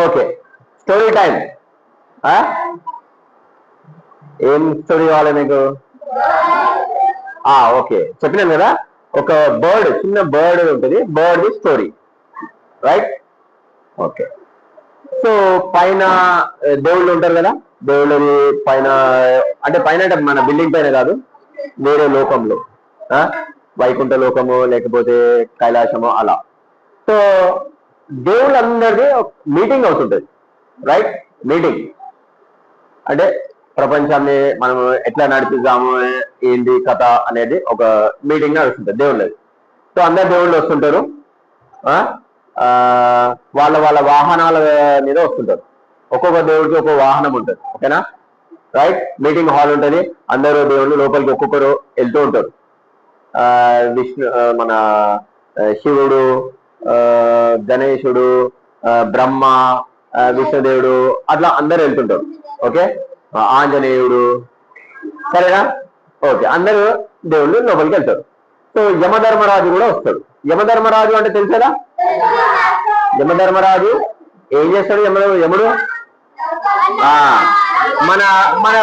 Okay, story time. ఏం story కావాలి మీకు? ఓకే, చెప్పినాను కదా, ఒక బర్డ్, చిన్న బర్డ్ ఉంటుంది, bird story, right? Okay, so పైన దేవుళ్ళు ఉంటారు కదా, దేవుళ్ళది పైన, అంటే పైన అంటే మన బిల్డింగ్ పైన కాదు, వేరే లోకంలో, వైకుంఠ లోకము లేకపోతే కైలాసము అలా. సో దేవుళ్ళందరిది మీటింగ్ అవుతుంటది, రైట్? మీటింగ్ అంటే ప్రపంచాన్ని మనం ఎట్లా నడిపిద్దాము, ఏంటి కథ అనేది ఒక మీటింగ్ నడుస్తుంటది దేవుళ్ళది. సో అందరు దేవుళ్ళు వస్తుంటారు, వాళ్ళ వాళ్ళ వాహనాల మీద వస్తుంటారు. ఒక్కొక్క దేవుడికి ఒక్కొక్క వాహనం ఉంటుంది, ఓకేనా? రైట్, మీటింగ్ హాల్ ఉంటుంది, అందరూ దేవుళ్ళు లోపలికి ఒక్కొక్కరు వెళ్తూ ఉంటారు. విష్ణు, మన శివుడు, గణేశుడు, బ్రహ్మ, విష్ణుదేవుడు, అట్లా అందరు వెళ్తుంటారు. ఓకే, ఆంజనేయుడు, సరేనా? ఓకే, అందరూ దేవుళ్ళు లోపలికి వెళ్తారు. సో యమధర్మరాజు కూడా వస్తాడు. యమధర్మరాజు అంటే తెలుసా? యమధర్మరాజు ఏం చేస్తాడు? యముడు మన మన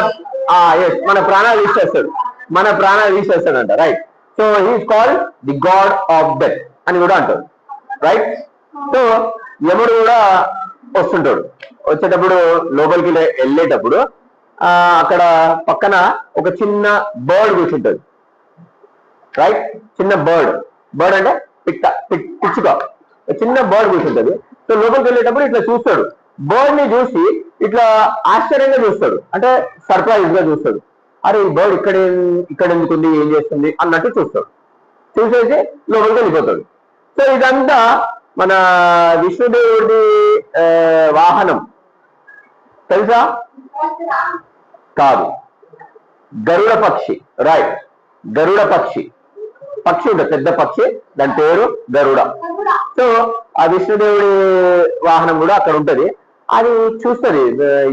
మన ప్రాణాలు తీసేస్తాడు, మన ప్రాణాలు తీసేస్తాడంట, right? So he's called the god of death అని కూడా అంటారు, రైట్? సో యముడు కూడా వస్తుంటాడు. వచ్చేటప్పుడు లోపలికి వెళ్ళేటప్పుడు అక్కడ పక్కన ఒక చిన్న బర్డ్ కూర్చుంటుంది, రైట్? చిన్న బర్డ్ అంటే పిచ్చుక, చిన్న బర్డ్ కూర్చుంటుంది. సో లోపలికి వెళ్ళేటప్పుడు ఇట్లా చూస్తాడు, బర్డ్ ని చూసి ఇట్లా ఆశ్చర్యంగా చూస్తాడు, అంటే సర్ప్రైజ్ గా చూస్తాడు. అరే ఈ బర్డ్ ఇక్కడ ఎందుకుంది, ఏం చేస్తుంది అన్నట్టు చూస్తాడు. చూసేసి లోపలికి వెళ్ళిపోతాడు. సో ఇదంతా మన విష్ణుదేవుడి వాహనం, తెలుసా? కాదు, గరుడ పక్షి, రైట్? గరుడ పక్షి ఉంటుంది, పెద్ద పక్షి, దాని పేరు గరుడ. సో ఆ విష్ణుదేవుడి వాహనం కూడా అక్కడ ఉంటది. అది చూస్తుంది,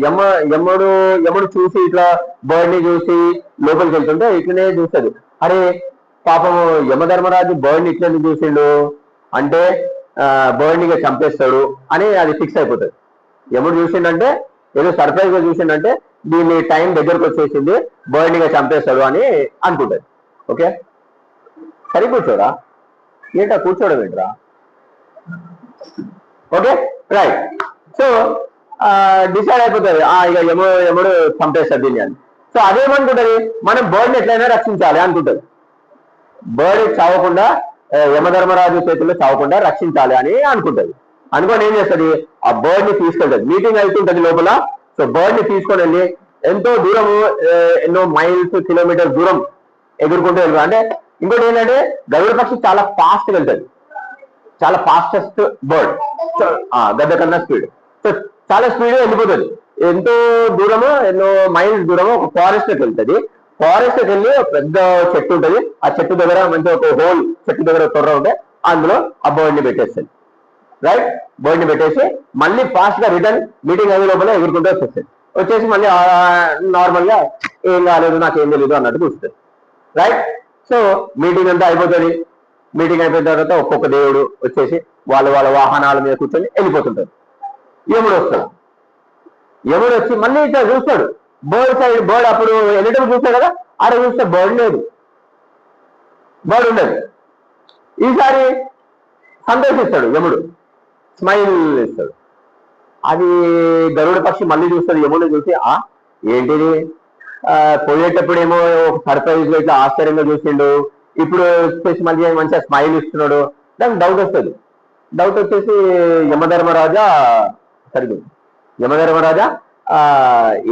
యముడు చూసి ఇట్లా బర్డ్ ని చూసి లోపలికి వెళ్తుంటే ఇట్లనే చూస్తుంది. అరే పాపము యమధర్మరాజు బర్డ్ ని ఇట్లనే చూసిండు అంటే బర్డ్ ని చంపేస్తాడు అని అది ఫిక్స్ అయిపోతుంది. యముడు చూసిండంటే ఏదో సర్ప్రైజ్ గా చూసిండంటే దీని టైం దగ్గరకు వచ్చేసింది, బర్డ్ ని చంపేస్తాడు అని అనుకుంటుంది. ఓకే, సరి కూర్చోరా, ఏంటా కూర్చోవడం ఏంట్రా? Okay, right. సో డిసైడ్ అయిపోతుంది, ఇక యముడు చంపేస్తాడు దీన్ని అని. సో అదేమనుకుంటుంది, మనం బర్డ్ని ఎట్లయినా రక్షించాలి అనుకుంటుంది. బర్డ్ చావకుండా, యమధర్మరాజు చేతుల్లో చావకుండా రక్షించాలి అని అనుకుంటుంది. అనుకోని ఏం చేస్తుంది, ఆ బర్డ్ ని తీసుకెళ్తుంది. మీటింగ్ అవుతుంటది లోపల. సో బర్డ్ ని తీసుకొని వెళ్ళి ఎంతో దూరము, ఎన్నో మైల్స్, కిలోమీటర్ దూరం ఎగురుకుంటూ వెళ్తుంది. అంటే ఇంకోటి ఏంటంటే గరుడ పక్షి చాలా ఫాస్ట్ వెళ్తుంది, చాలా ఫాస్టెస్ట్ బర్డ్, గద్ద కన్నా స్పీడ్. సో చాలా స్పీడ్ వెళ్ళిపోతుంది, ఎంతో దూరము, ఎన్నో మైల్స్ దూరము ఒక ఫారెస్ట్ కి వెళ్తుంది. ఫారెస్ట్ కి వెళ్ళి పెద్ద చెట్టు ఉంటుంది, ఆ చెట్టు దగ్గర మంచి ఒక హోల్, చెట్టు దగ్గర తొర్ర ఉంటే అందులో ఆ బర్డ్ ని పెట్టేస్తుంది, రైట్? బర్డ్ ని పెట్టేసి మళ్ళీ ఫాస్ట్ గా రిటర్న్ మీటింగ్ అయ్యే లోపల ఎగురుకుంటూ వచ్చేసి మళ్ళీ నార్మల్ గా ఏం కాలేదు, నాకేం తెలియదు అన్నట్టు చూస్తుంది, రైట్? సో మీటింగ్ అంతా అయిపోతుంది. మీటింగ్ అయిపోయిన తర్వాత ఒక్కొక్క దేవుడు వచ్చేసి వాళ్ళ వాళ్ళ వాహనాల మీద కూర్చొని వెళ్ళిపోతుంటారు. యముడు వస్తాడు. యముడు వచ్చి మళ్ళీ ఇట్లా చూస్తాడు, బర్డ్ సైడ్. బర్డ్ అప్పుడు వెళ్ళేటప్పుడు చూస్తాడు కదా, ఆడ చూస్తే బర్డ్ లేదు, బర్డ్ ఉండదు. ఈసారి సంతోషిస్తాడు యముడు, స్మైల్ ఇస్తాడు. అది గరుడ పక్షి మళ్ళీ చూస్తుంది, యముడు చూసి ఏంటిది, పోయేటప్పుడేమో సర్ప్రైజ్ లో ఇట్లా ఆశ్చర్యంగా చూసిండు, ఇప్పుడు వచ్చేసి మళ్ళీ మంచిగా స్మైల్ ఇస్తున్నాడు. దానికి డౌట్ వస్తుంది. డౌట్ వచ్చేసి యమధర్మరాజా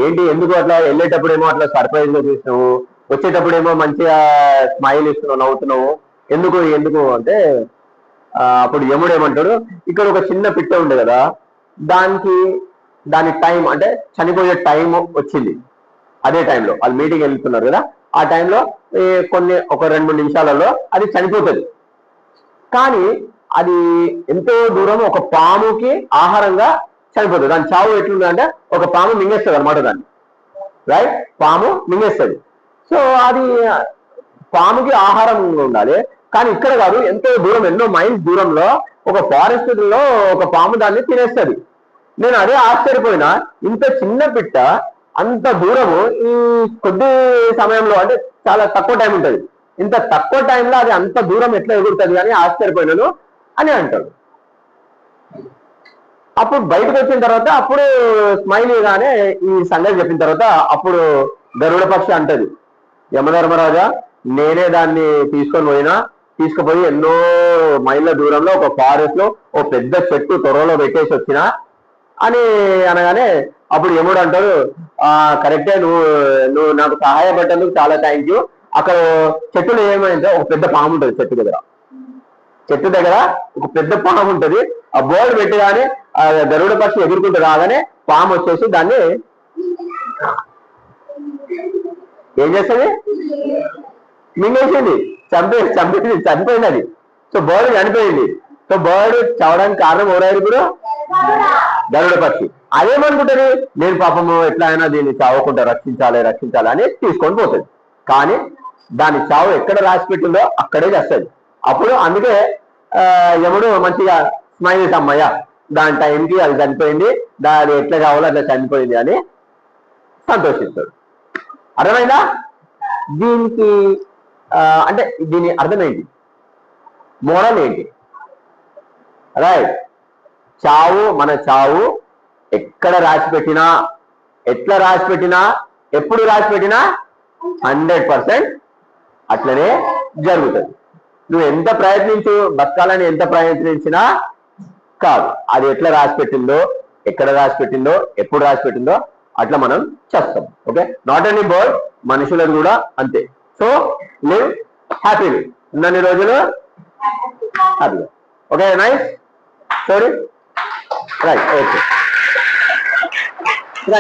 ఏంటి, ఎందుకు అట్లా వెళ్ళేటప్పుడేమో అట్లా సర్ప్రైజ్ గా చూసినావు, వచ్చేటప్పుడేమో మంచిగా స్మైల్ ఇస్తున్నావు, నవ్వుతున్నావు, ఎందుకు అంటే అప్పుడు యముడు ఏమంటాడు, ఇక్కడ ఒక చిన్న పిట్ట ఉండే కదా, దాని టైం అంటే చనిపోయే టైం వచ్చింది. అదే టైంలో వాళ్ళు మీటింగ్ వెళ్తున్నారు కదా, ఆ టైంలో ఒక 2-3 నిమిషాలలో అది చనిపోతుంది. కానీ అది ఎంతో దూరం ఒక పాముకి ఆహారంగా చనిపోతుంది. దాని చావు ఎట్లుంది అంటే ఒక పాము మింగేస్తుంది అనమాట దాన్ని, రైట్? పాము మింగేస్తుంది. సో అది పాముకి ఆహారం ఉండాలి, కానీ ఇక్కడ కాదు, ఎంతో దూరం, ఎన్నో మైల్స్ దూరంలో ఒక ఫారెస్ట్ లో ఒక పాము దాన్ని తినేస్తుంది. నేను అదే ఆశ్చర్యపోయినా, ఇంత చిన్న పిట్ట అంత దూరము ఈ కొద్ది సమయంలో, అంటే చాలా తక్కువ టైం ఉంటుంది, ఇంత తక్కువ టైంలో అది అంత దూరం ఎట్లా ఎగురుతుంది అని ఆశ్చర్యపోయినాను అని అంటాడు. అప్పుడు బయటకు వచ్చిన తర్వాత అప్పుడు స్మైలీగానే ఈ సంగతి చెప్పిన తర్వాత అప్పుడు గరుడ పక్షి అంటది, యమధర్మరాజా నేనే దాన్ని తీసుకుపోయి ఎన్నో మైళ్ళ దూరంలో ఒక ఫారెస్ట్ లో ఓ పెద్ద చెట్టు త్వరలో పెట్టేసి వచ్చినా అని అనగానే అప్పుడు యముడు అంటాడు, కరెక్టే, నువ్వు నాకు సహాయపడ్డందుకు చాలా థ్యాంక్ యూ. అక్కడ చెట్టులో ఏమైందో ఒక పెద్ద పాము ఉంటుంది, చెట్టు దగ్గర ఒక పెద్ద పాము ఉంటుంది. ఆ బోర్డు పెట్టగానే ఆ గరుడ పక్షి ఎగురుకుంటూ రాగానే పాము వచ్చేసి దాన్ని ఏం చేస్తుంది, మింగేసింది, చనిపోయింది అది. సో బర్డ్ చనిపోయింది. సో బర్డ్ చవడానికి కారణం ఎవరైనా ఇప్పుడు గరుడ పక్షి. అదేమనుకుంటుంది, నేను పాపము ఎట్లా అయినా దీన్ని చావకుండా రక్షించాలి అని తీసుకొని పోతుంది. కానీ దాని చావు ఎక్కడ రాసి పెట్టిందో అక్కడే చేస్తుంది. అప్పుడు అందుకే యముడు మంచిగా స్మైల్ అమ్మయ్య దాని టైంకి అది చనిపోయింది, దాని ఎట్లా కావాలో అట్లా చనిపోయింది అని సంతోషిస్తాడు. అర్థమైందా? దీనికి అంటే దీని అర్థమేంటి, మోరల్ ఏంటి? రైట్, మన చావు ఎక్కడ రాసి పెట్టినా, ఎట్లా రాసి పెట్టినా, ఎప్పుడు రాసి పెట్టినా 100% అట్లనే జరుగుతుంది. నువ్వు ఎంత బతకాలని ఎంత ప్రయత్నించినా కాదు, అది ఎట్లా రాసి పెట్టిందో, ఎక్కడ రాసి పెట్టిందో, ఎప్పుడు రాసి పెట్టిందో అట్లా మనం చేస్తాం. ఓకే, నాట్ ఓన్లీ బర్డ్, మనుషులను కూడా అంతే. సో లివ్ హ్యాపీలీ, ఉన్నన్ని రోజులు హ్యాపీగా. Okay, nice story, right, okay.